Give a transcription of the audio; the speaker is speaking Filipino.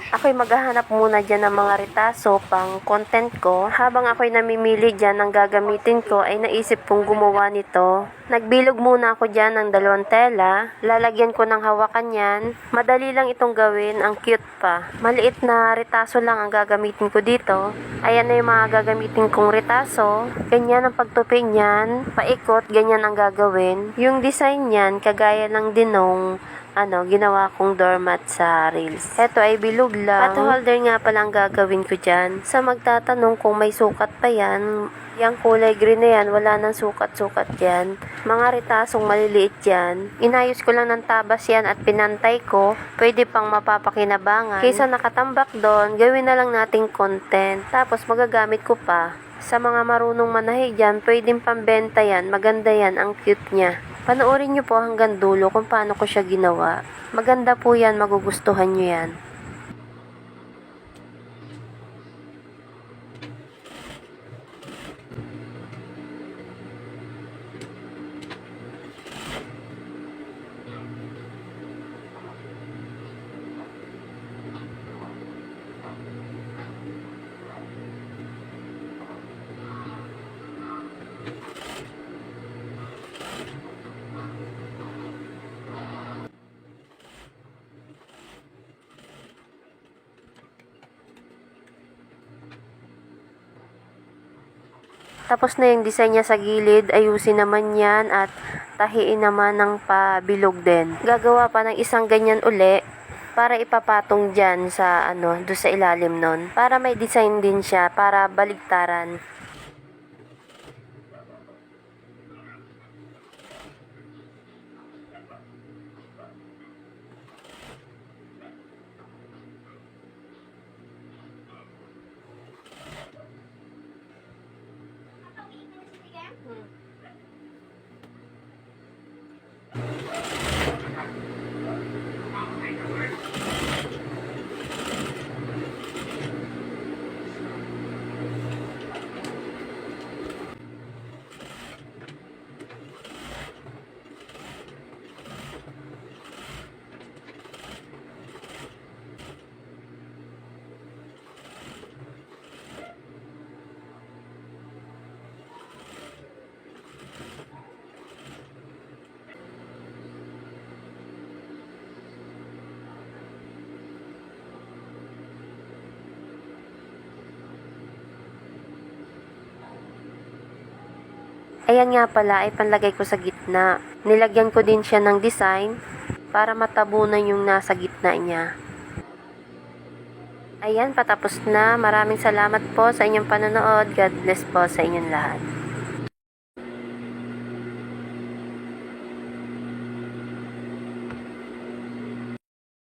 Ako'y maghahanap muna dyan ng mga retaso pang content ko. Habang ako'y namimili dyan ng gagamitin ko, ay naisip kong gumawa nito. Nagbilog muna ako dyan ng 2 tela. Lalagyan ko ng hawakan yan. Madali lang itong gawin, ang cute pa. Maliit na retaso lang ang gagamitin ko dito. Ayan na yung mga gagamitin kong retaso. Ganyan ang pagtupi niyan. Paikot, ganyan ang gagawin. Yung design niyan, kagaya lang din nung ginawa kong doormat sa Reels. Ito ay bilog lang. At holder nga pala ang gagawin ko dyan. Sa magtatanong kung may sukat pa yan, yung kulay green na yan, wala nang sukat-sukat yan. Mga retasong maliliit yan. Inayos ko lang ng tabas yan at pinantay ko. Pwede pang mapapakinabangan. Kaysa nakatambak doon, gawin na lang nating content. Tapos magagamit ko pa. Sa mga marunong manahi dyan, pwedeng pambenta yan. Maganda yan, ang cute niya. Panoorin nyo po hanggang dulo kung paano ko siya ginawa. Maganda po yan, magugustuhan nyo yan. Tapos na yung design niya sa gilid, ayusin naman yan at tahiin naman ng pabilog din. Gagawa pa ng isang ganyan uli para ipapatong dyan sa doon sa ilalim nun. Para may design din siya, para baligtaran. Ayan nga pala ay panlagay ko sa gitna. Nilagyan ko din siya ng design para matabunan yung nasa gitna niya. Ayan, patapos na. Maraming salamat po sa inyong panonood. God bless po sa inyong lahat.